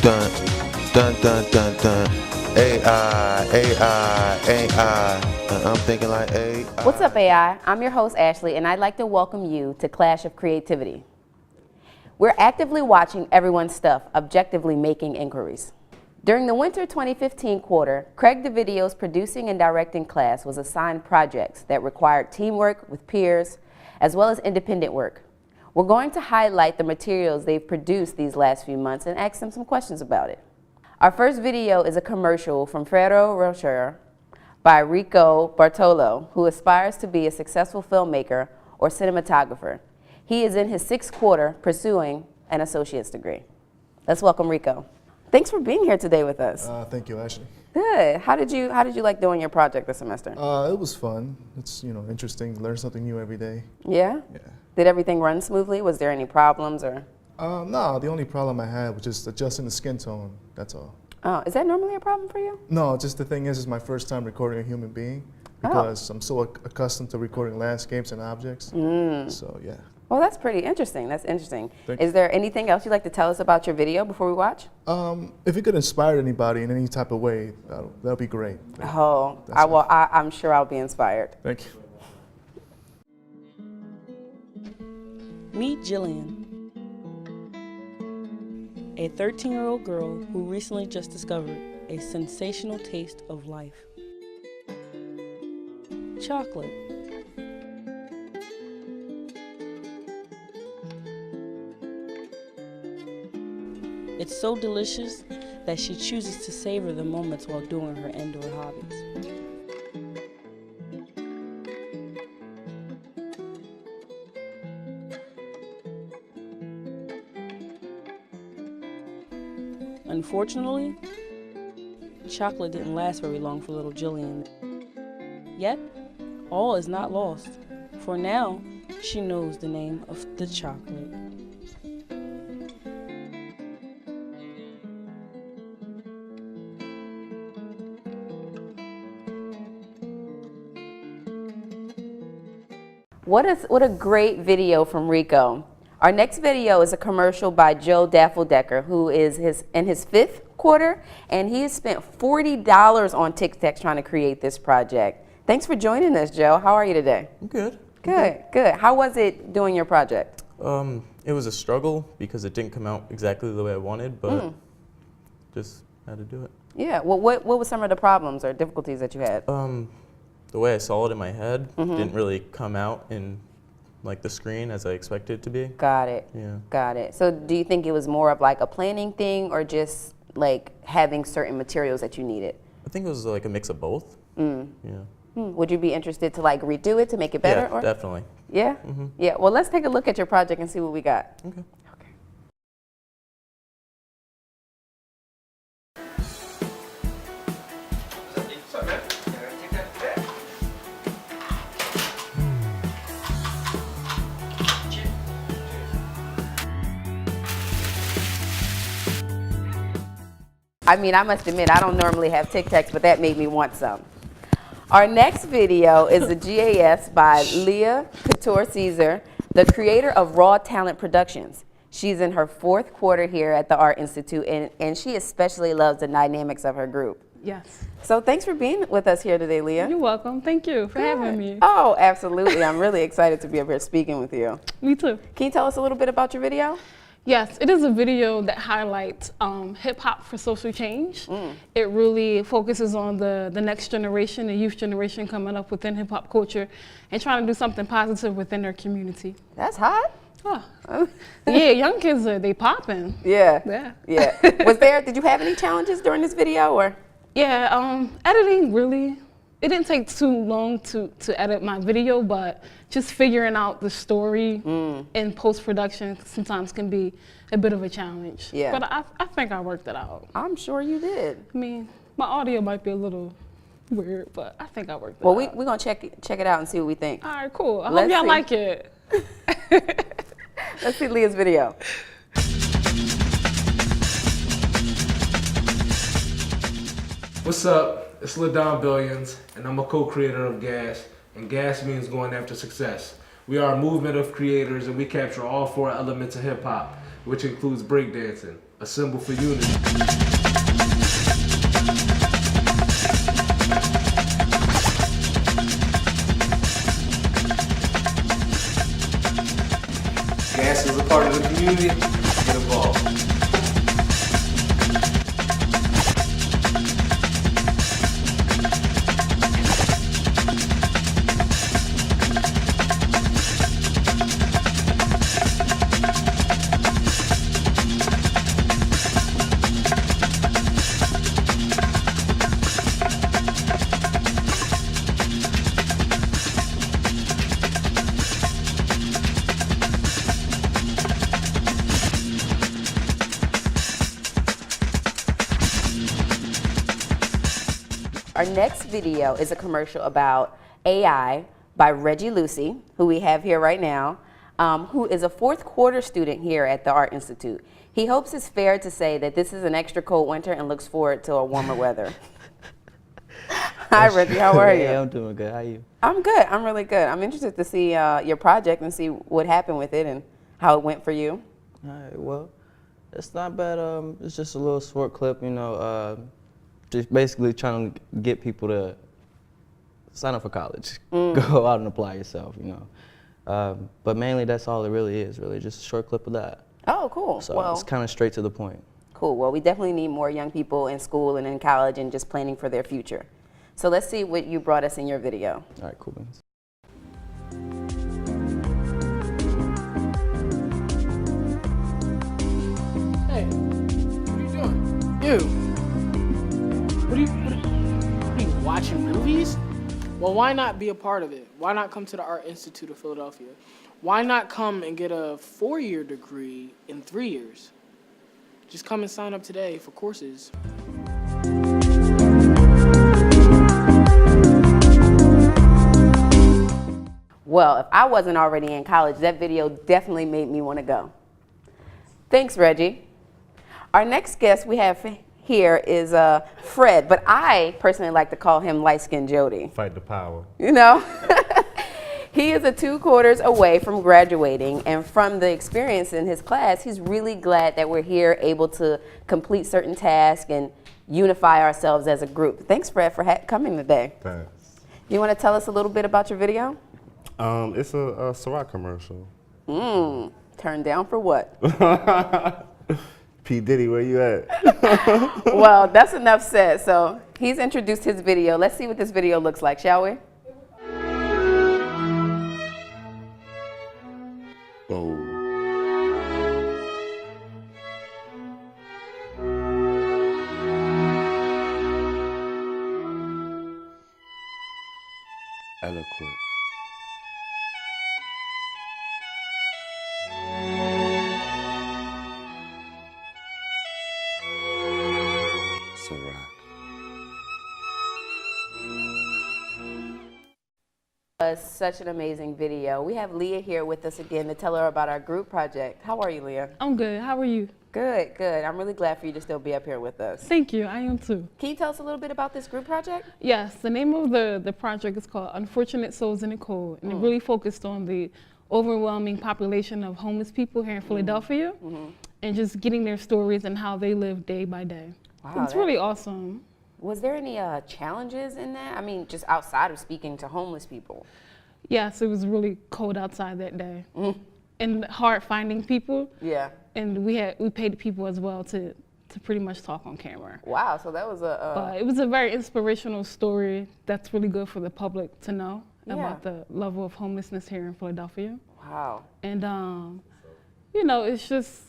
dun, dun, dun, dun, dun. AI, AI, AI. I'm thinking like AI. What's up, AI? I'm your host, Ashley, and I'd like to welcome you to Clash of Creativity. We're actively watching everyone's stuff, objectively making inquiries. During the winter 2015 quarter, Craig DeVideo's producing and directing class was assigned projects that required teamwork with peers, as well as independent work. We're going to highlight the materials they've produced these last few months and ask them some questions about it. Our first video is a commercial from Ferrero Rocher by Rico Bartolo, who aspires to be a successful filmmaker or cinematographer. He is in his sixth quarter pursuing an associate's degree. Let's welcome Rico. Thanks for being here today with us. Thank you, Ashley. Good. How did you like doing your project this semester? It was fun. It's interesting. Learn something new every day. Yeah? Yeah. Did everything run smoothly? Was there any problems or? No, the only problem I had was just adjusting the skin tone. That's all. Oh, is that normally a problem for you? No, just the thing is, it's my first time recording a human being because I'm so accustomed to recording landscapes and objects. So yeah. Well, that's pretty interesting. That's interesting. Thank Is there anything else you'd like to tell us about your video before we watch? If it could inspire anybody in any type of way, that'll be great. Oh, I'm sure I'll be inspired. Thank you. Meet Jillian, a 13-year-old girl who recently just discovered a sensational taste of life. Chocolate. It's so delicious that she chooses to savor the moments while doing her indoor hobbies. Unfortunately, chocolate didn't last very long for little Jillian. Yet, all is not lost, for now she knows the name of the chocolate. What a great video from Rico. Our next video is a commercial by Joe Daffeldecker, who is in his fifth quarter, and he has spent $40 on Tic Tacs trying to create this project. Thanks for joining us, Joe. How are you today? I'm good. Good. How was it doing your project? It was a struggle because it didn't come out exactly the way I wanted, but just had to do it. Yeah. Well, what were some of the problems or difficulties that you had? The way I saw it in my head didn't really come out in like the screen as I expected it to be. Got it. Yeah. Got it. So do you think it was more of like a planning thing or just like having certain materials that you needed? I think it was like a mix of both. Yeah. Would you be interested to like redo it to make it better? Yeah, definitely. Yeah? Yeah. Well, let's take a look at your project and see what we got. Okay. I mean, I must admit, I don't normally have Tic Tacs, but that made me want some. Our next video is the GAS by Leah Couture Caesar, the creator of Raw Talent Productions. She's in her fourth quarter here at the Art Institute, and she especially loves the dynamics of her group. Yes. So thanks for being with us here today, Leah. You're welcome. Thank you for having me. Oh, absolutely. I'm really excited to be up here speaking with you. Me too. Can you tell us a little bit about your video? Yes, it is a video that highlights hip hop for social change. It really focuses on the next generation, the youth generation coming up within hip hop culture and trying to do something positive within their community. That's hot. Oh. Yeah, young kids, they popping. Yeah. Did you have any challenges during this video or? Yeah, editing really, it didn't take too long to edit my video, but just figuring out the story in post-production sometimes can be a bit of a challenge. Yeah. But I think I worked it out. I'm sure you did. I mean, my audio might be a little weird, but I think I worked it Well, out. we're going to check it out and see what we think. All right, cool. I Let's hope y'all see. like it. Let's see Leah's video. What's up? It's LaDon Billions, and I'm a co-creator of GAS, and GAS means going after success. We are a movement of creators, and we capture all four elements of hip-hop. which includes breakdancing, a symbol for unity. Gas is a part of the community. Get involved. Our next video is a commercial about AI by Reggie Lucy, who we have here right now, who is a fourth quarter student here at the Art Institute. He hopes it's fair to say that this is an extra cold winter and looks forward to a warmer weather. Hi, Reggie, how are you? Hey, I'm doing good. How are you? I'm good. I'm really good. I'm interested to see your project and see what happened with it and how it went for you. All right, well, it's not bad. It's just a little short clip, you know, just basically trying to get people to sign up for college, go out and apply yourself, you know. But mainly that's all it really is, really, just a short clip of that. Oh, cool. So well, it's kind of straight to the point. Cool. Well, we definitely need more young people in school and in college and just planning for their future. So let's see what you brought us in your video. All right, cool beans. Hey, what are you doing? You. What are you watching movies? Well, why not be a part of it? Why not come to the Art Institute of Philadelphia? Why not come and get a 4-year degree in 3 years? Just come and sign up today for courses. Well, if I wasn't already in college, that video definitely made me want to go. Thanks, Reggie. Our next guest we have here is Fred, but I personally like to call him Light-Skinned Jody. Fight the power. You know? He is 2 quarters away from graduating, and from the experience in his class, he's really glad that we're here able to complete certain tasks and unify ourselves as a group. Thanks, Fred, for coming today. Thanks. You want to tell us a little bit about your video? It's a Ciroc commercial. Turned down for what? P. Diddy, where you at? Well, that's enough said. So he's introduced his video. Let's see what this video looks like, shall we? Oh. Eloquent. Ciroc. Was such an amazing video. We have Leah here with us again to tell her about our group project. How are you, Leah? I'm good. How are you? Good, good. I'm really glad for you to still be up here with us. Thank you. I am too. Can you tell us a little bit about this group project? Yes, the name of the project is called Unfortunate Souls in the Cold, and it really focused on the overwhelming population of homeless people here in Philadelphia and just getting their stories and how they live day by day. Wow, It's really awesome. Was there any challenges in that? I mean, just outside of speaking to homeless people? Yes, it was really cold outside that day and hard finding people. Yeah. And we paid people as well to pretty much talk on camera. Wow, so that was But it was a very inspirational story that's really good for the public to know about the level of homelessness here in Philadelphia. Wow. And, you know, it's just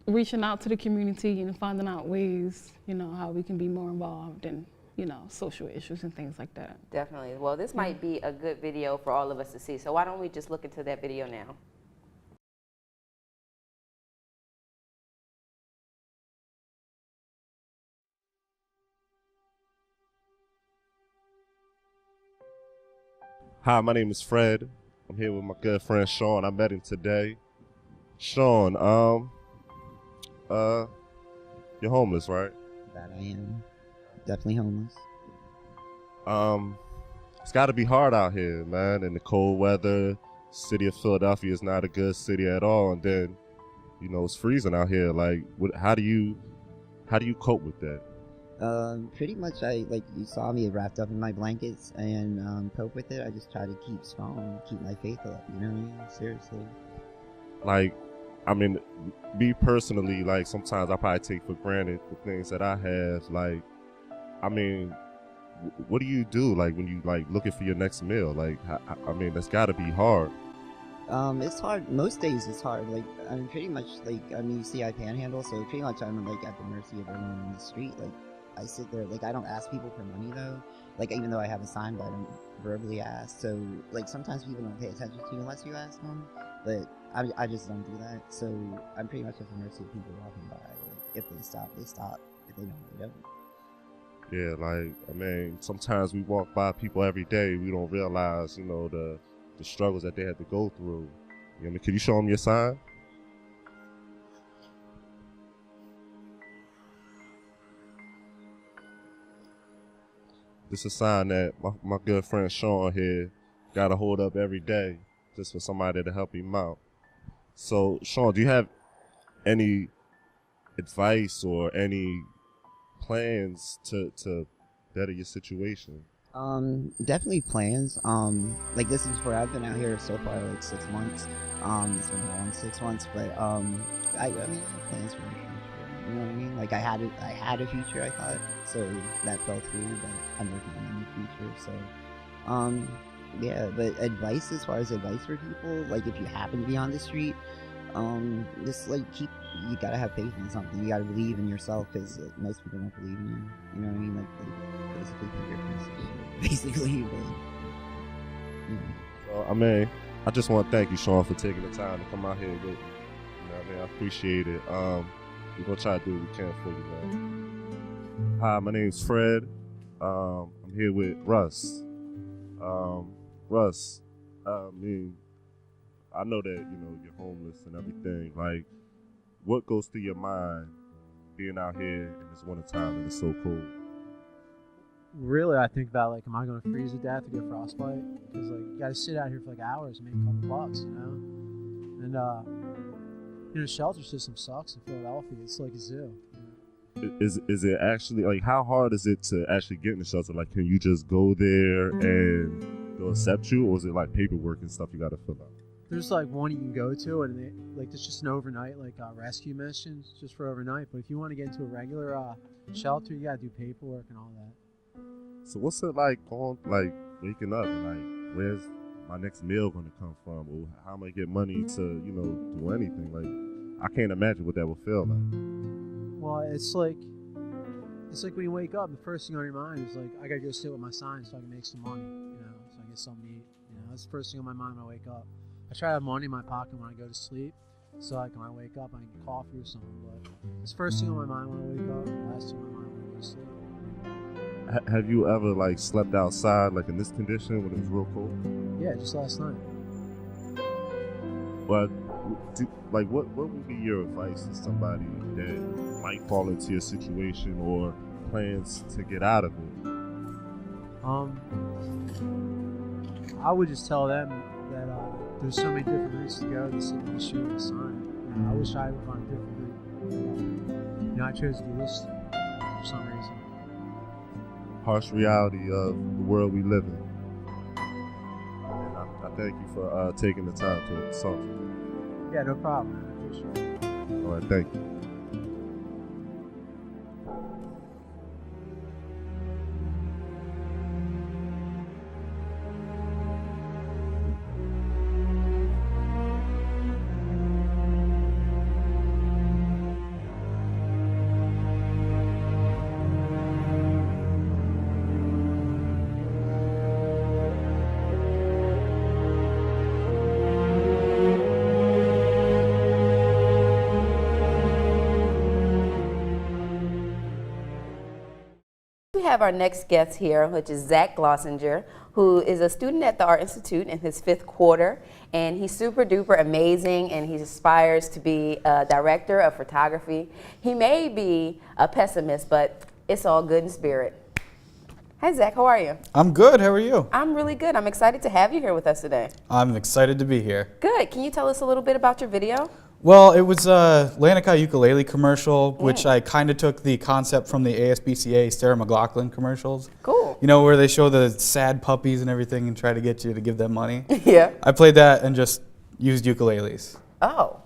reaching out to the community and finding out ways, you know, how we can be more involved in, you know, social issues and things like that. Definitely. Well, this might be a good video for all of us to see. So why don't we just look into that video now? Hi, my name is Fred. I'm here with my good friend Sean. I met him today. Sean, you're homeless, right? That I am. Definitely homeless. It's got to be hard out here, man. In the cold weather, city of Philadelphia is not a good city at all. And then you know, it's freezing out here. Like, how do you cope with that? Pretty much, like you saw me wrapped up in my blankets and cope with it. I just try to keep strong, keep my faith up. You know what I mean? Seriously. Like, I mean, me personally, like sometimes I probably take for granted the things that I have. Like, I mean, what do you do like when you like looking for your next meal? Like, I mean, that's got to be hard. It's hard. Most days it's hard. Like, I mean, pretty much, like, I mean, you see I panhandle, so pretty much I'm, like, at the mercy of everyone in the street. Like, I sit there, like, I don't ask people for money, though. Like, even though I have a sign, but I don't verbally ask. So, like, sometimes people don't pay attention to you unless you ask them. But I just don't do that. So, I'm pretty much at the mercy of people walking by. Like, if they stop, they stop. If they don't, they don't. Yeah, like, I mean, sometimes we walk by people every day, we don't realize, you know, the struggles that they had to go through. You know, I mean, can you show them your sign? This is a sign that my good friend Sean here got to hold up every day just for somebody to help him out. So, Sean, do you have any advice or any plans to better your situation? Definitely plans. Like, this is where I've been out here so far, like 6 months. It's been a long 6 months, but I mean, I have plans for my future. You know what I mean? Like, I had a future, I thought, so that fell through, but I'm working on a new future. So, yeah. But advice, as far as advice for people, like, if you happen to be on the street, just like you gotta have faith in something. You gotta believe in yourself, because most people don't believe in you. You know what I mean? Like, they basically think you're a piece of shit, basically. But, you know. So, I mean, I just want to thank you, Sean, for taking the time to come out here with me. You know what I mean? I appreciate it. We're gonna try to do what we can for you, man. Hi, my name's Fred. I'm here with Russ. Russ, I mean, I know that, you know, you're homeless and everything. Like, what goes through your mind being out here in this winter time and it's so cold? Really, I think about, like, am I going to freeze to death or get frostbite? Because, like, you got to sit out here for, like, hours and make a couple bucks, you know? And, you know, the shelter system sucks in Philadelphia. It's like a zoo. Is it actually, like, how hard is it to actually get in the shelter? Like, can you just go there and they'll accept you, or is it, like, paperwork and stuff you got to fill out? There's like one you can go to, and it's just an overnight rescue mission, just for overnight. But if you want to get into a regular shelter, you gotta do paperwork and all that. So what's it like going, like, waking up and like, where's my next meal gonna come from, or how am I get money to, you know, do anything? Like, I can't imagine what that would feel like. Well, it's like when you wake up, the first thing on your mind is like, I gotta go sit with my sign so I can make some money, you know, so I get something to eat. You know, that's the first thing on my mind when I wake up. I try to have money in my pocket when I go to sleep, so like when I wake up I can get coffee or something, but it's the first thing on my mind when I wake up, and the last thing on my mind when I go to sleep. Have you ever, like, slept outside, like, in this condition when it was real cold? Yeah, just last night. But, like, what would be your advice to somebody that might fall into your situation or plans to get out of it? I would just tell them that there's so many different routes to go to sit in the street with a sign. You know, I wish I would find a different route. You know, I chose to do this for some reason. Harsh reality of the world we live in. And I thank you for taking the time to talk to me. Yeah, no problem, man. I appreciate it. All right, thank you. We have our next guest here, which is Zach Glossinger, who is a student at the Art Institute in his 5th quarter, and he's super duper amazing, and he aspires to be a director of photography. He may be a pessimist, but it's all good in spirit. Hi Zach, how are you? I'm good, how are you? I'm really good. I'm excited to have you here with us today. I'm excited to be here. Good. Can you tell us a little bit about your video? Well, it was a Lanikai ukulele commercial, which I kind of took the concept from the ASPCA Sarah McLachlan commercials. Cool. You know, where they show the sad puppies and everything and try to get you to give them money. Yeah. I played that and just used ukuleles. Oh,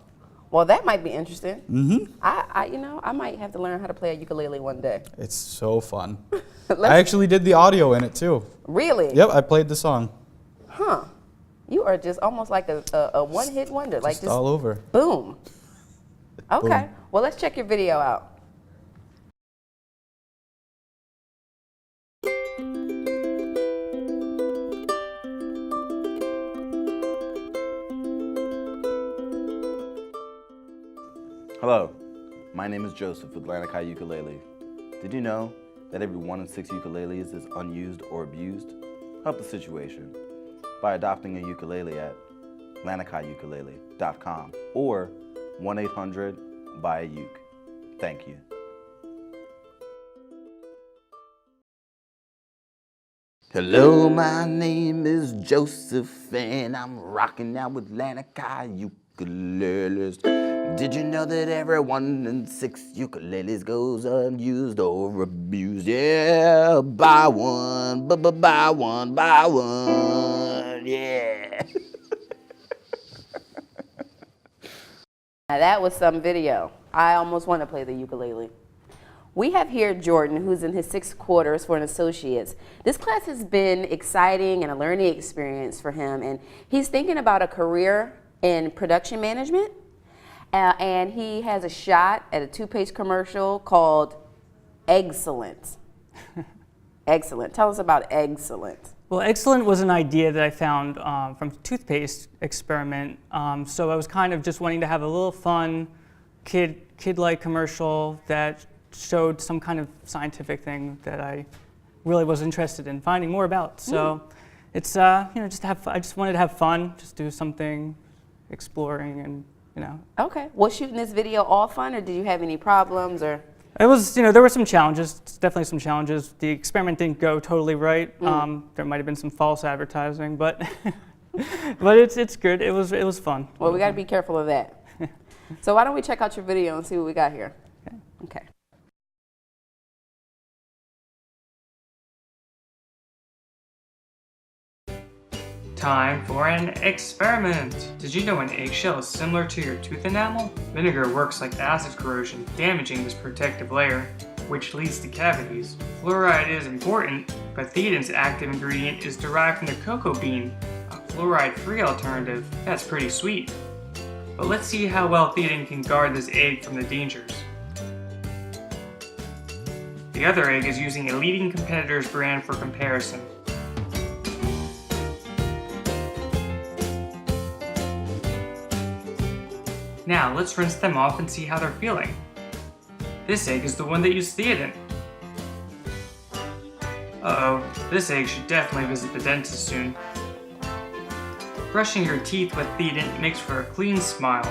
well, that might be interesting. Mm-hmm. I might have to learn how to play a ukulele one day. It's so fun. I actually did the audio in it too. Really? Yep, I played the song. Huh. You are just almost like a one-hit wonder. Like just all over. Boom. Okay. Boom. Well, let's check your video out. Hello, my name is Joseph with Lanikai Ukulele. Did you know that every 1 in 6 ukuleles is unused or abused? Help the situation by adopting a ukulele at lanikaiukulele.com or 1-800-BUY-A-UKE. Thank you. Hello, my name is Joseph and I'm rocking out with Lanikai ukuleles. Did you know that every 1 in 6 ukuleles goes unused or abused? Yeah, buy one, buy one, buy one, yeah. Now that was some video. I almost want to play the ukulele. We have here Jordan, who's in his 6th quarters for an associate's. This class has been exciting and a learning experience for him, and he's thinking about a career in production management. And he has a shot at a toothpaste commercial called Excellent. Excellent. Tell us about Excellent. Well, Excellent was an idea that I found from a toothpaste experiment. So I was kind of just wanting to have a little fun, kid-like commercial that showed some kind of scientific thing that I really was interested in finding more about. So it's I just wanted to have fun, just do something exploring and. Okay. Was shooting this video all fun, or did you have any problems, or? It was, there were some challenges, definitely some challenges. The experiment didn't go totally right. There might have been some false advertising, but but it's good. It was fun. Well, we got to be careful of that. So why don't we check out your video and see what we got here? Okay. Time for an experiment! Did you know an eggshell is similar to your tooth enamel? Vinegar works like acid corrosion, damaging this protective layer, which leads to cavities. Fluoride is important, but theoden's active ingredient is derived from the cocoa bean, a fluoride-free alternative. That's pretty sweet. But let's see how well theoden can guard this egg from the dangers. The other egg is using a leading competitor's brand for comparison. Now let's rinse them off and see how they're feeling. This egg is the one that used theoden. Uh-oh, this egg should definitely visit the dentist soon. Brushing your teeth with theoden makes for a clean smile.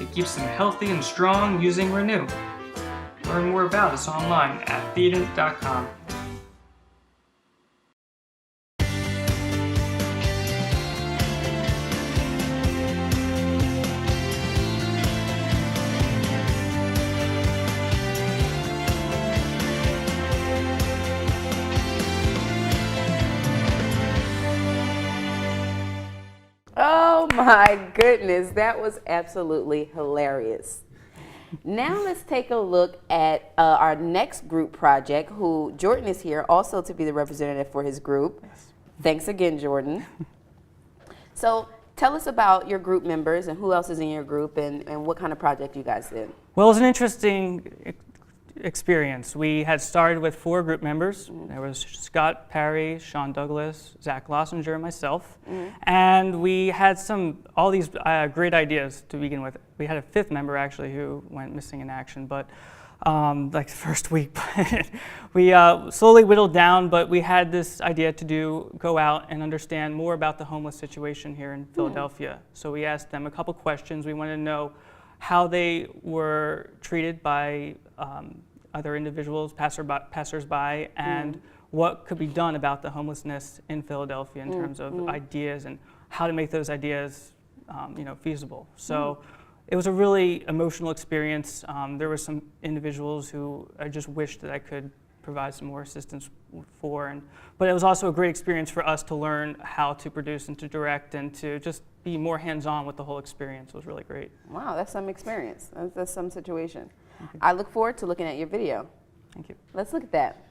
It keeps them healthy and strong using Renew. Learn more about us online at theoden.com. Oh my goodness, that was absolutely hilarious. Now let's take a look at our next group project, who Jordan is here also to be the representative for his group. Yes. Thanks again, Jordan. So tell us about your group members and who else is in your group and what kind of project you guys did. Well, it was an interesting experience. We had started with 4 group members. There was Scott Parry, Sean Douglas, Zach Lossinger, and myself. And we had all these great ideas to begin with. We had a 5th member actually who went missing in action, but like the first week. We slowly whittled down, but we had this idea to go out and understand more about the homeless situation here in Philadelphia. So we asked them a couple questions. We wanted to know how they were treated by other individuals, passersby, and what could be done about the homelessness in Philadelphia in terms of ideas and how to make those ideas feasible. So it was a really emotional experience. There were some individuals who I just wished that I could provide some more assistance for, but it was also a great experience for us to learn how to produce and to direct and to just be more hands-on with the whole experience. It was really great. Wow, that's some experience. That's some situation. I look forward to looking at your video. Thank you. Let's look at that.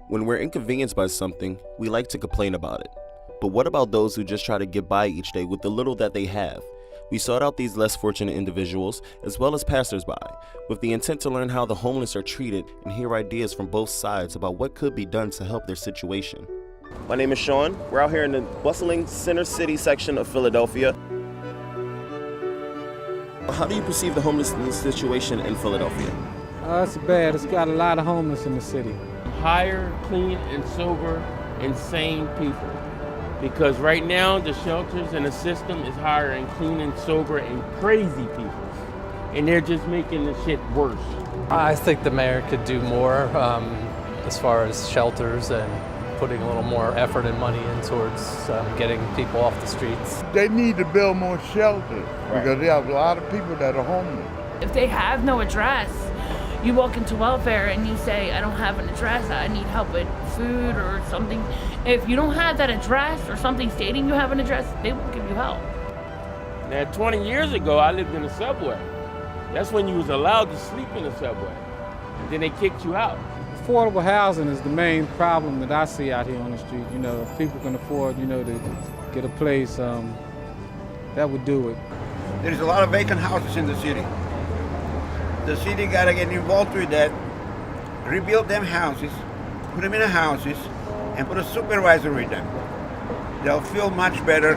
When we're inconvenienced by something, we like to complain about it. But what about those who just try to get by each day with the little that they have? We sought out these less fortunate individuals, as well as passersby, with the intent to learn how the homeless are treated and hear ideas from both sides about what could be done to help their situation. My name is Sean. We're out here in the bustling Center City section of Philadelphia. How do you perceive the homelessness situation in Philadelphia? It's bad. It's got a lot of homeless in the city. Hire clean and sober and sane people, because right now the shelters and the system is hiring clean and sober and crazy people, and they're just making the shit worse. I think the mayor could do more as far as shelters and putting a little more effort and money in towards getting people off the streets. They need to build more shelters because they have a lot of people that are homeless. If they have no address, you walk into welfare and you say, I don't have an address, I need help with food or something. If you don't have that address or something stating you have an address, they won't give you help. Now, 20 years ago, I lived in a subway. That's when you was allowed to sleep in the subway. And then they kicked you out. Affordable housing is the main problem that I see out here on the street. You know, if people can afford, to get a place, that would do it. There's a lot of vacant houses in the city. The city gotta get involved with that, rebuild them houses, put them in the houses, and put a supervisor with them. They'll feel much better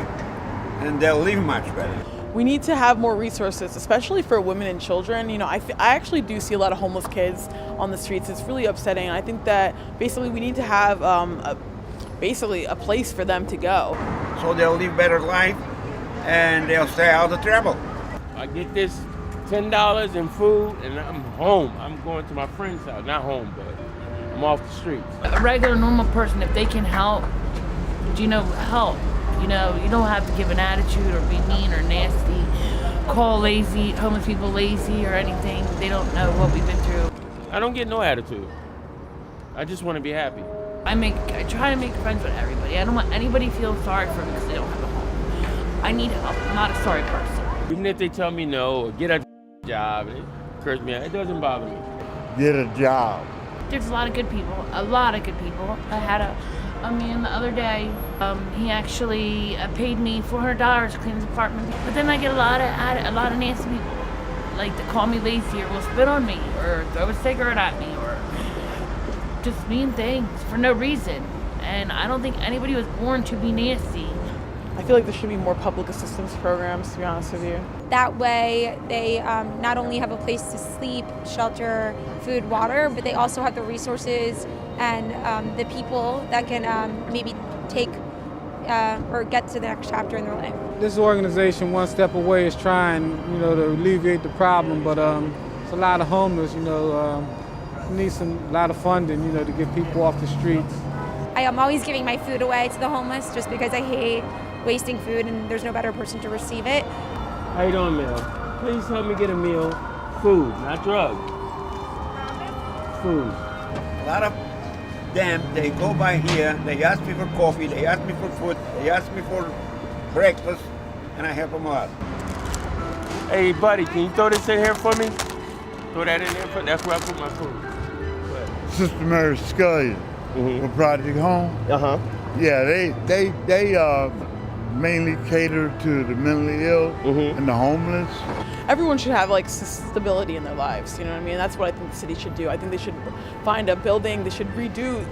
and they'll live much better. We need to have more resources, especially for women and children. I actually do see a lot of homeless kids on the streets. It's really upsetting. I think that basically we need to have a place for them to go. So they'll live better life and they'll stay out of trouble. I get this $10 in food and I'm home. I'm going to my friend's house, not home, but I'm off the streets. A regular, normal person, if they can help, help. You don't have to give an attitude or be mean or nasty, call homeless people lazy or anything. They don't know what we've been through. I don't get no attitude. I just want to be happy. I try to make friends with everybody. I don't want anybody to feel sorry for me because they don't have a home. I need help. I'm not a sorry person. Even if they tell me no or get a job, it occurs to me, it doesn't bother me. Get a job. There's a lot of good people, I had a man the other day, he actually paid me $400 to clean his apartment. But then I get a lot of nasty people, like to call me lazy or will spit on me or throw a cigarette at me or just mean things for no reason. And I don't think anybody was born to be nasty. I feel like there should be more public assistance programs, to be honest with you. That way they not only have a place to sleep, shelter, food, water, but they also have the resources and the people that can maybe take or get to the next chapter in their life. This organization, One Step Away, is trying, to alleviate the problem, but it's a lot of homeless, needs a lot of funding, to get people off the streets. I am always giving my food away to the homeless just because I hate wasting food and there's no better person to receive it. How you doing, Mel? Please help me get a meal. Food, not drugs. Food. A lot of them, they go by here, they ask me for coffee, they ask me for food, they ask me for breakfast, and I help them out. Hey, buddy, can you throw this in here for me? Throw that in there for that's where I put my food. Sister Mary Scullion with Project Home. Yeah, they mainly cater to the mentally ill and the homeless. Everyone should have stability in their lives, you know what I mean? That's what I think the city should do. I think they should find a building, they should redo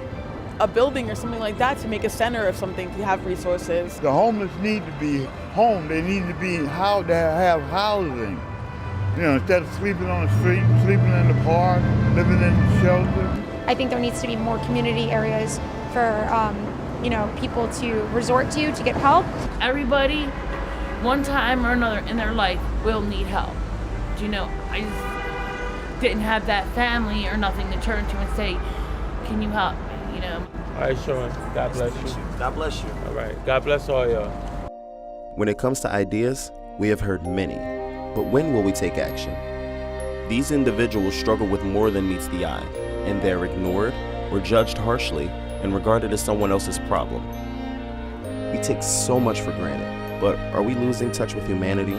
a building or something like that to make a center of something to have resources. The homeless need to be home. They need to be how to have housing. Instead of sleeping on the street, sleeping in the park, living in the shelter. I think there needs to be more community areas for people to resort to get help. Everybody, one time or another in their life, will need help. I just didn't have that family or nothing to turn to and say, can you help me, All right, Sean, God bless you. God bless you. All right, God bless all y'all. When it comes to ideas, we have heard many, but when will we take action? These individuals struggle with more than meets the eye, and they're ignored or judged harshly and regarded as someone else's problem. We take so much for granted, but are we losing touch with humanity?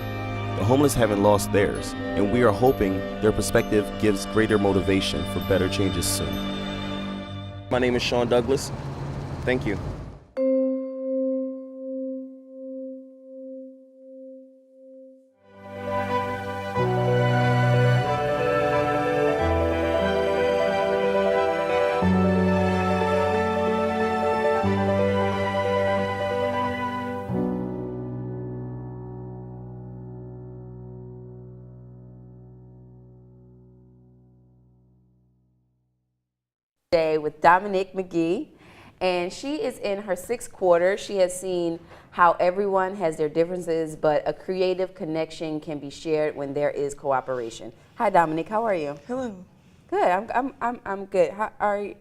The homeless haven't lost theirs, and we are hoping their perspective gives greater motivation for better changes soon. My name is Sean Douglas. Thank you. Today with Dominique McGee, and she is in her 6th quarter. She has seen how everyone has their differences, but a creative connection can be shared when there is cooperation. Hi, Dominique. How are you? Hello. Good. I'm good. How are you?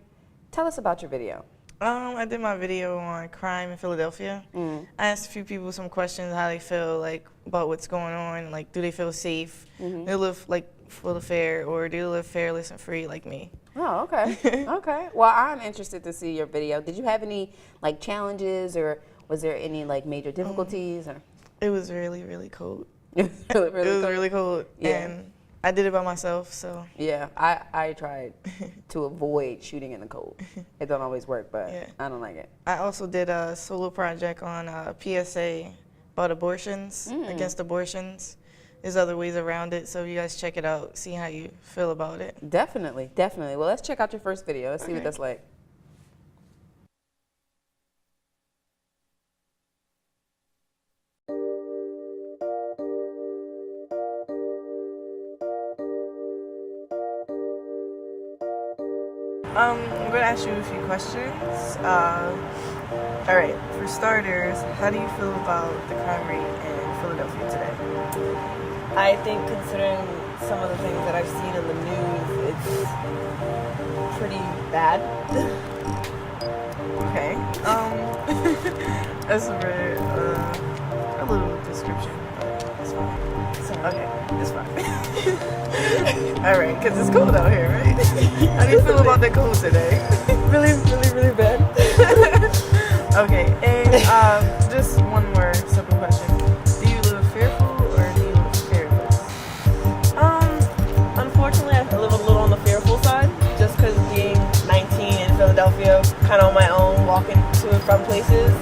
Tell us about your video. I did my video on crime in Philadelphia. I asked a few people some questions, how they feel about what's going on, do they feel safe? Do they live full of fair, or do they live fairless and free like me? Oh, okay. Okay. Well, I'm interested to see your video. Did you have any challenges, or was there any major difficulties? Or it was really, really cold. It was really cold. Yeah. And I did it by myself, so. Yeah, I tried to avoid shooting in the cold. It don't always work, but Yeah. I don't like it. I also did a solo project on PSA about abortions, against abortions. There's other ways around it, so you guys check it out, see how you feel about it. Definitely, definitely. Well, let's check out your first video. Let's see what that's like. I'm going to ask you a few questions. All right, for starters, how do you feel about the crime rate in Philadelphia today? I think considering some of the things that I've seen in the news, it's pretty bad. Okay. That's a little description, but it's fine. Okay, it's fine. All right, because it's cold out here, right? How do you feel about the cold today? Really, really, really bad. Okay, and just one more simple question. Do you live fearful or do you live fearless? Unfortunately, I live a little on the fearful side, just because being 19 in Philadelphia, kind of on my own, walking to and from places,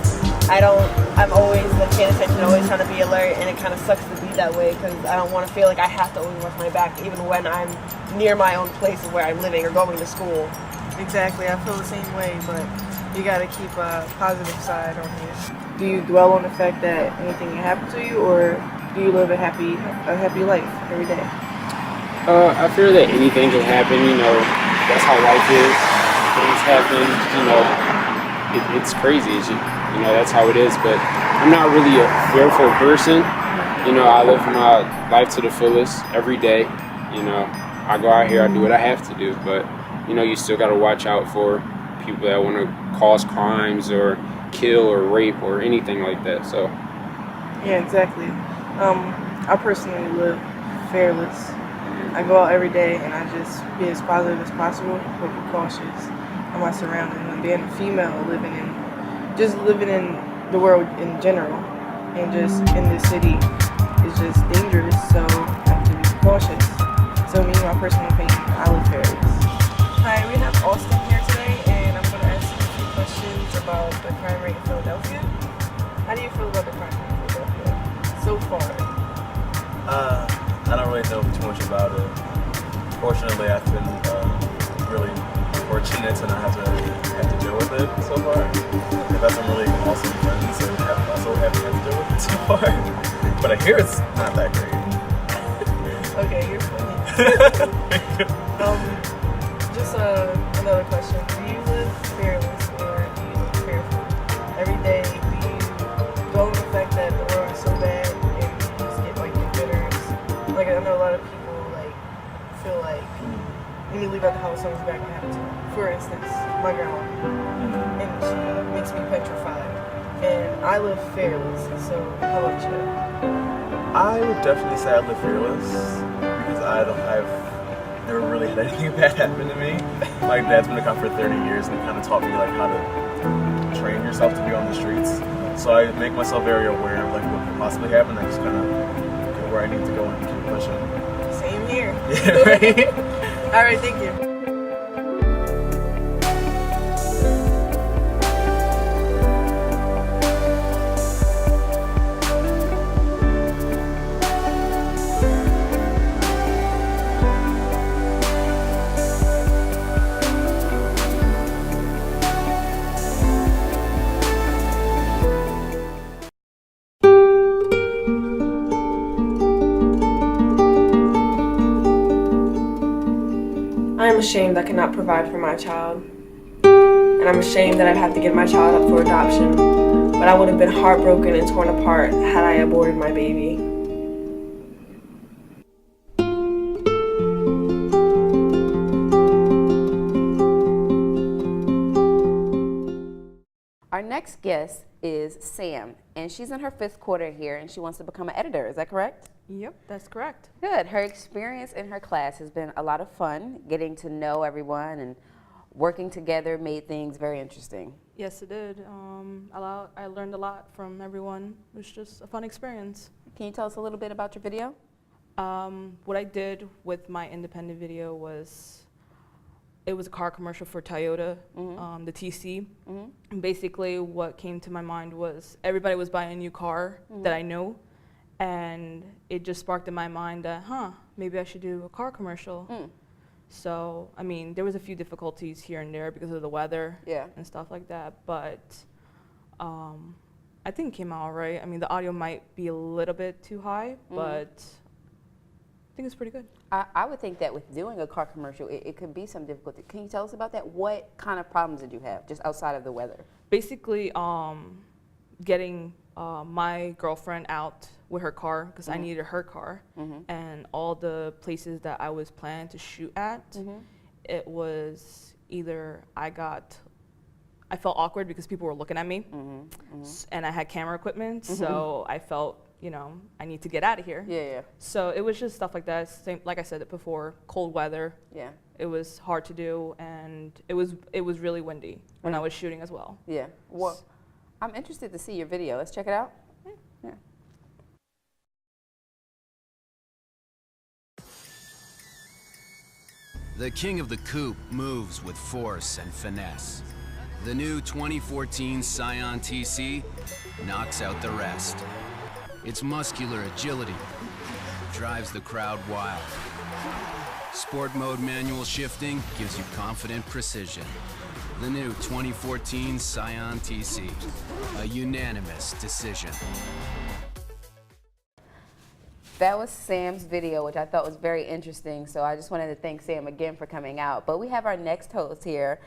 I'm always paying attention, always trying to be alert, and it kind of sucks to be that way because I don't want to feel like I have to always watch my back, even when I'm near my own place of where I'm living or going to school. Exactly, I feel the same way, but you gotta keep a positive side on here. Do you dwell on the fact that anything can happen to you, or do you live a happy life every day? I fear that anything can happen, that's how life is. Things happen, it's crazy, that's how it is, but I'm not really a fearful person. I live my life to the fullest every day. I go out here, I do what I have to do, but you still gotta watch out for people that want to cause crimes or kill or rape or anything like that. So yeah, exactly. I personally live fearless. I go out every day and I just be as positive as possible, but be cautious of my surroundings. And being a female, living in the world in general, and just in this city is just dangerous. So I have to be cautious. So me, my personal opinion, I live fearless. Hi, we have Austin here today, and I'm going to ask you a few questions about the crime rate in Philadelphia. How do you feel about the crime rate in Philadelphia so far? I don't really know too much about it. Fortunately, I've been really fortunate to not have to deal with it so far. I've had some really awesome friends and have also had to deal with it so far. But I hear it's not that great. Okay, you're funny. Just another question. Do you live fearless or do you live fearful? Every day, do you dwell on the fact that the world is so bad and you just get like your jitters? Like I know a lot of people like feel like when you leave out the house, something's back to happen to you. For instance, my grandma, and she makes me petrified. And I live fearless. So how about you? I would definitely say I live fearless because I've never really had anything bad happen to me. My dad's been a cop for 30 years and he kind of taught me like how to train yourself to be on the streets. So I make myself very aware of like what could possibly happen. I just kind of go where I need to go and keep pushing. Same here. Yeah, right? All right, thank you. I am ashamed I cannot provide for my child. And I'm ashamed that I'd have to give my child up for adoption. But I would have been heartbroken and torn apart had I aborted my baby. Our next guest is Sam, and she's in her 5th quarter here, and she wants to become an editor. Is that correct? Yep, that's correct. Good. Her experience in her class has been a lot of fun, getting to know everyone and working together made things very interesting. Yes, it did. I learned a lot from everyone. It was just a fun experience. Can you tell us a little bit about your video? What I did with my independent video was, it was a car commercial for Toyota, the TC. And basically what came to my mind was everybody was buying a new car that I know. And it just sparked in my mind that, maybe I should do a car commercial. So, I mean, there was a few difficulties here and there because of the weather and stuff like that, but I think it came out all right. I mean, the audio might be a little bit too high, but I think it's pretty good. I would think that with doing a car commercial, it could be some difficulty. Can you tell us about that? What kind of problems did you have, just outside of the weather? Basically, getting my girlfriend out with her car, because I needed her car, and all the places that I was planning to shoot at, it was either I felt awkward because people were looking at me, and I had camera equipment, so I felt, you know, I need to get out of here. So it was just stuff like that. Same, like I said before, cold weather. It was hard to do, and it was really windy when I was shooting as well. Well, I'm interested to see your video. Let's check it out. The king of the coupe moves with force and finesse. The new 2014 Scion TC knocks out the rest. Its muscular agility drives the crowd wild. Sport mode manual shifting gives you confident precision. The new 2014 Scion TC, a unanimous decision. That was Sam's video, which I thought was very interesting, so I just wanted to thank Sam again for coming out. But we have our next host here,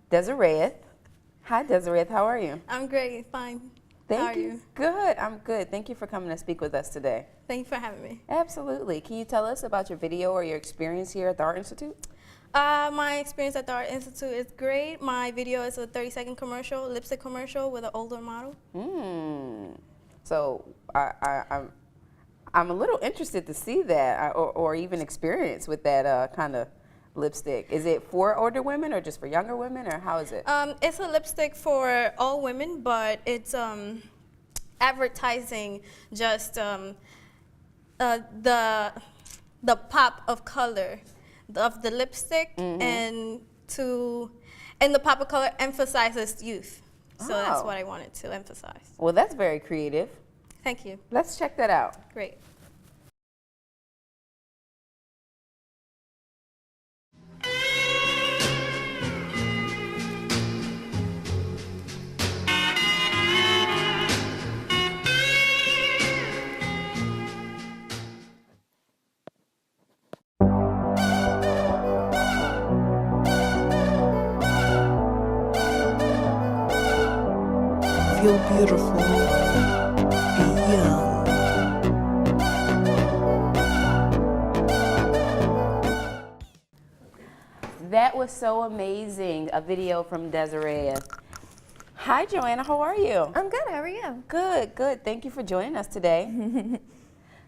Desiree. Hi, Desiree. How are you? I'm great. Fine. Thank How are you. you? Good. I'm good. Thank you for coming to speak with us today. Thank you for having me. Absolutely. Can you tell us about your video or your experience here at the Art Institute? My experience at the Art Institute is great. My video is a 30-second commercial, lipstick commercial with an older model. So I'm a little interested to see that or even experience with that kind of lipstick. Is it for older women or just for younger women, or how is it? It's a lipstick for all women, but it's advertising just the pop of color of the lipstick, and the pop of color emphasizes youth. So that's what I wanted to emphasize. Well, that's very creative. Thank you. Let's check that out. Great. feel beautiful. Be young. That was so amazing, a video from Desiree. Hi, Joanna, how are you? I'm good, how are you? Good, good. Thank you for joining us today.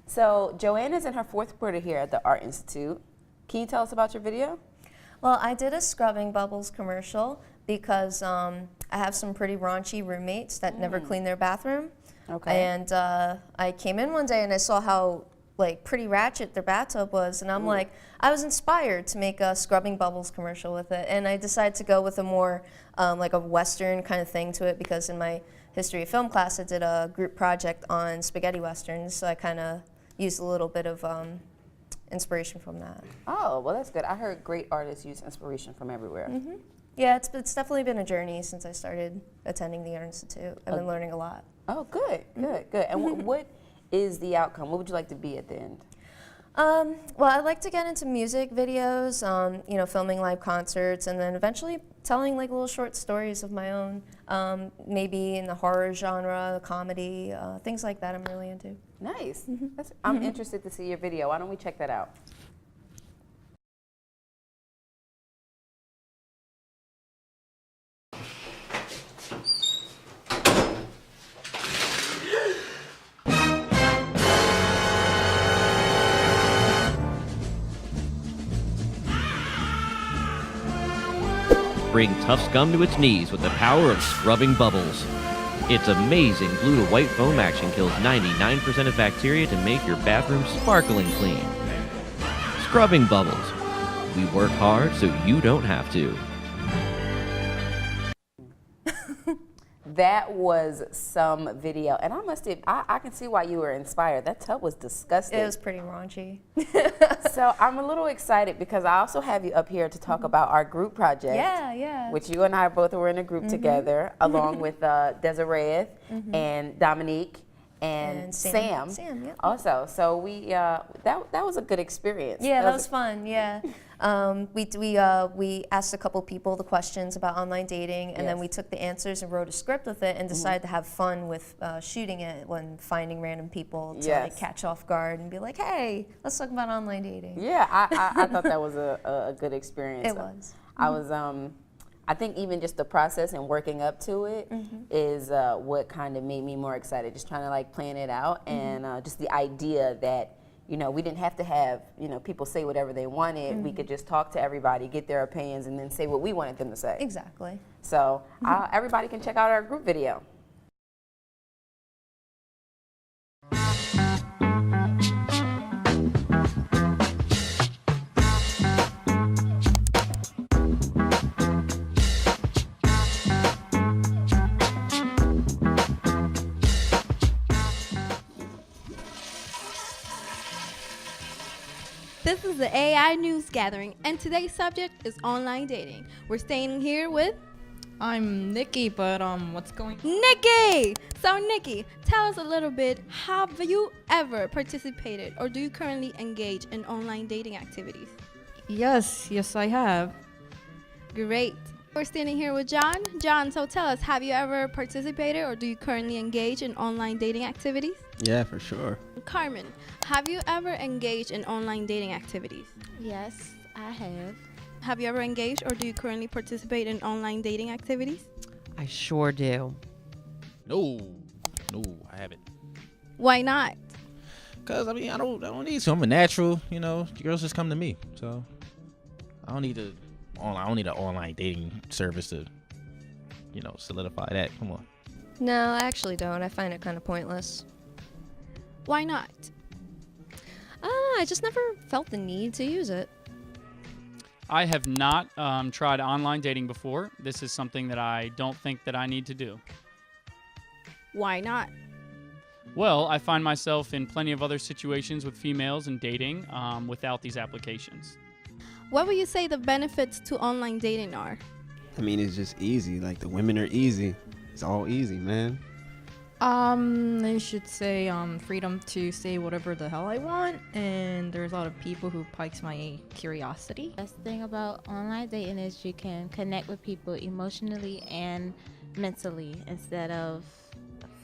So, Joanna's in her 4th quarter here at the Art Institute. Can you tell us about your video? Well, I did a scrubbing bubbles commercial because I have some pretty raunchy roommates that never clean their bathroom. Okay. And I came in one day and I saw how like pretty ratchet their bathtub was, and I'm like, I was inspired to make a scrubbing bubbles commercial with it, and I decided to go with a more like a Western kind of thing to it, because in my history of film class I did a group project on spaghetti westerns, so I kind of used a little bit of inspiration from that. Oh, well, that's good. I heard great artists use inspiration from everywhere. Yeah, it's definitely been a journey since I started attending the Art Institute. I've been learning a lot. Oh, good, good, good. And what is the outcome? What would you like to be at the end? Well, I'd like to get into music videos, you know, filming live concerts, and then eventually telling like little short stories of my own, maybe in the horror genre, comedy, things like that I'm really into. Nice. I'm interested to see your video. Why don't we check that out? Bring tough scum to its knees with the power of scrubbing bubbles. Its amazing blue to white foam action kills 99% of bacteria to make your bathroom sparkling clean. Scrubbing bubbles. We work hard so you don't have to. That was some video, and I must have, I can see why you were inspired. That tub was disgusting. It was pretty raunchy. So I'm a little excited because I also have you up here to talk about our group project. Yeah, yeah. Which you and I both were in a group together, along with Desiree and Dominique and Sam. Sam, yeah. Also, so we that was a good experience. Yeah, that was fun. Yeah, we asked a couple people the questions about online dating, and then we took the answers and wrote a script with it, and decided to have fun with shooting it when finding random people to like catch off guard and be like, hey, let's talk about online dating. Yeah, I thought that was a good experience. It was. I was I think even just the process and working up to it is what kind of made me more excited. Just trying to like plan it out, and just the idea that, you know, we didn't have to have, you know, people say whatever they wanted. We could just talk to everybody, get their opinions, and then say what we wanted them to say. Exactly. So everybody can check out our group video. This is the AI News Gathering, and today's subject is online dating. We're staying here with... I'm Nikki, but what's going on? Nikki! So Nikki, tell us a little bit, have you ever participated or do you currently engage in online dating activities? Yes, I have. Great. We're standing here with John. John, so tell us, have you ever participated or do you currently engage in online dating activities? Yeah, for sure. Carmen, have you ever engaged in online dating activities? Yes, I have. Have you ever engaged or do you currently participate in online dating activities? I sure do. No, I haven't. Why not? Cause I mean, I don't need to. I'm a natural. You know, girls just come to me, so I don't need an online dating service to, you know, solidify that. Come on. No, I actually don't. I find it kind of pointless. Why not? I don't know. I just never felt the need to use it. I have not tried online dating before. This is something that I don't think that I need to do. Why not? Well, I find myself in plenty of other situations with females and dating without these applications. What would you say the benefits to online dating are? I mean, it's just easy. Like, the women are easy. It's all easy, man. I should say freedom to say whatever the hell I want, and there's a lot of people who piques my curiosity. Best thing about online dating is you can connect with people emotionally and mentally instead of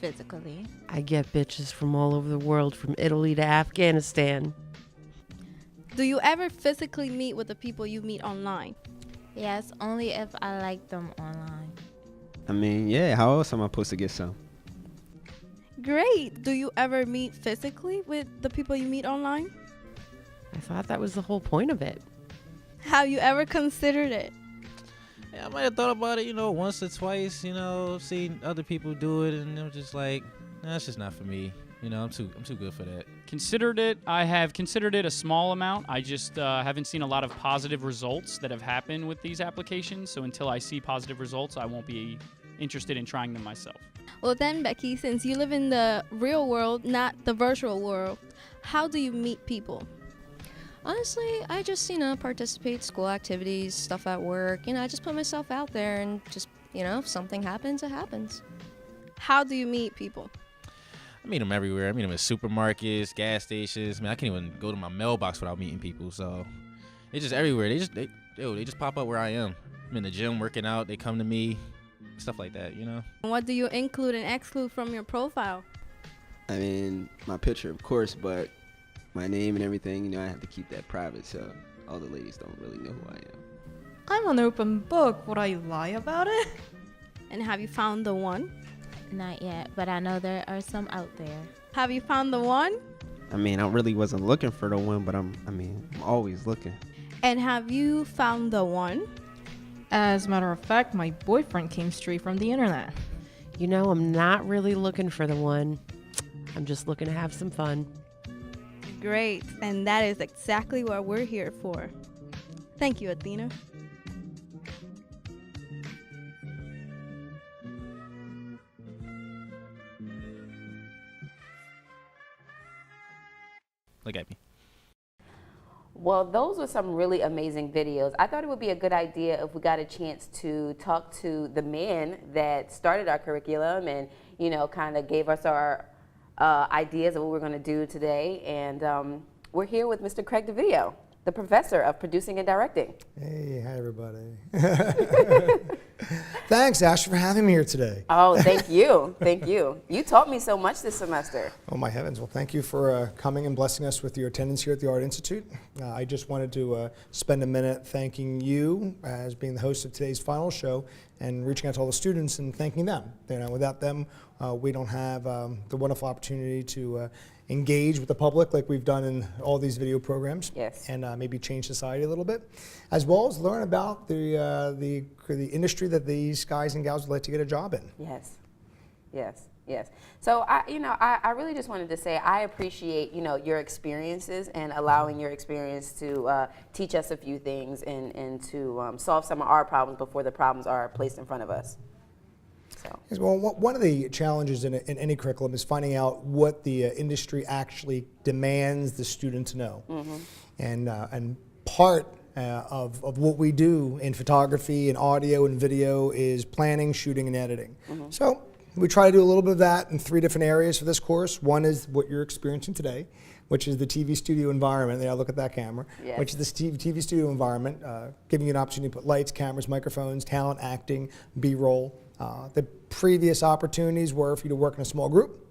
physically. I get bitches from all over the world, from Italy to Afghanistan. Do you ever physically meet with the people you meet online? Yes, only if I like them online. I mean, yeah, how else am I supposed to get some? Great. Do you ever meet physically with the people you meet online? I thought that was the whole point of it. Have you ever considered it? Yeah, I might have thought about it, once or twice, seen other people do it, and I'm just like, nah, that's just not for me. I'm too good for that. Considered it. I have considered it a small amount. I just haven't seen a lot of positive results that have happened with these applications. So until I see positive results, I won't be interested in trying them myself. Well then, Becky, since you live in the real world, not the virtual world, how do you meet people? Honestly, I just, participate school activities, stuff at work. I just put myself out there and just, if something happens, it happens. How do you meet people? I meet them everywhere. I meet them at supermarkets, gas stations. I can't even go to my mailbox without meeting people. So it's just everywhere. They just pop up where I am. I'm in the gym working out. They come to me, stuff like that. What do you include and exclude from your profile? I mean, my picture, of course, but my name and everything, I have to keep that private, so all the ladies don't really know who I am. I'm an open book. Would I lie about it? And have you found the one? Not yet, but I know there are some out there. Have you found the one? I mean, I really wasn't looking for the one, but I'm always looking. And have you found the one? As a matter of fact, my boyfriend came straight from the internet. I'm not really looking for the one. I'm just looking to have some fun. Great, and that is exactly what we're here for. Thank you, Athena. Look at me. Well, those were some really amazing videos. I thought it would be a good idea if we got a chance to talk to the man that started our curriculum and, kind of gave us our ideas of what we're going to do today. And we're here with Mr. Craig DeVito, the professor of producing and directing. Hey, hi everybody. Thanks, Ash, for having me here today. Oh, thank you. Thank you. You taught me so much this semester. Oh, my heavens. Well, thank you for coming and blessing us with your attendance here at the Art Institute. I just wanted to spend a minute thanking you as being the host of today's final show and reaching out to all the students and thanking them. Without them, we don't have the wonderful opportunity to engage with the public like we've done in all these video programs. Yes. And maybe change society a little bit, as well as learn about the industry that these guys and gals would like to get a job in. Yes, yes, yes. So I really just wanted to say I appreciate your experiences and allowing your experience to teach us a few things and to solve some of our problems before the problems are placed in front of us. Yes, well, one of the challenges in any curriculum is finding out what the industry actually demands the student to know. And part of what we do in photography and audio and video is planning, shooting, and editing. So we try to do a little bit of that in 3 different areas for this course. One is what you're experiencing today, which is the TV studio environment. Look at that camera. Yes. Which is the TV studio environment, giving you an opportunity to put lights, cameras, microphones, talent, acting, B-roll. The previous opportunities were for you to work in a small group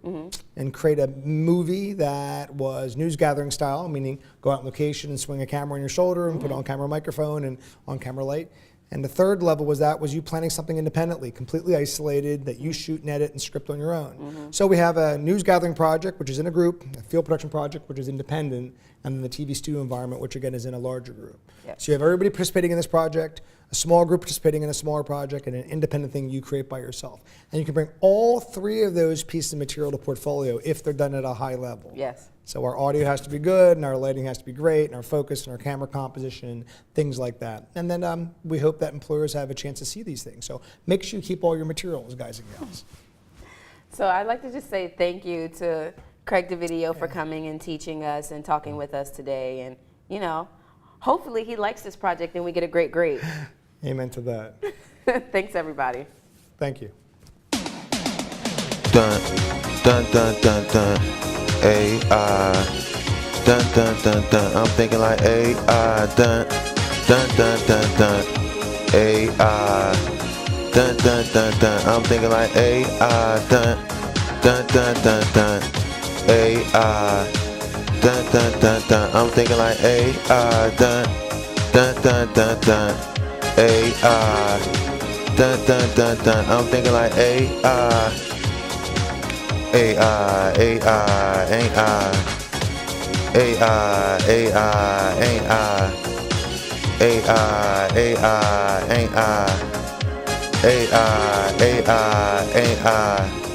and create a movie that was news gathering style, meaning go out on location and swing a camera on your shoulder and put on camera microphone and on camera light. And the third level was you planning something independently, completely isolated, that you shoot and edit and script on your own. So we have a news gathering project, which is in a group, a field production project, which is independent, and then the TV studio environment, which again is in a larger group. Yes. So you have everybody participating in this project, a small group participating in a smaller project, and an independent thing you create by yourself. And you can bring all 3 of those pieces of material to portfolio if they're done at a high level. Yes. So our audio has to be good, and our lighting has to be great, and our focus and our camera composition, things like that. And then we hope that employers have a chance to see these things. So make sure you keep all your materials, guys and gals. So I'd like to just say thank you to Craig DeVito for coming and teaching us and talking with us today. And, hopefully he likes this project and we get a great grade. Amen to that. Thanks, everybody. Thank you. Dun, dun, dun, dun, dun. AI. Dun, dun, dun, dun. I'm thinking like AI. Dun, dun, dun, dun, dun. AI. Dun, dun, dun, dun. I'm thinking like AI. Dun, dun dun dun dun. AI, dun dun dun dun. I'm thinking like AI, dun dun dun dun dun. AI, dun dun dun dun. I'm thinking like AI, AI, AI, ain't I? AI, AI, ain't I? AI, AI, ain't I? AI, AI, ain't I?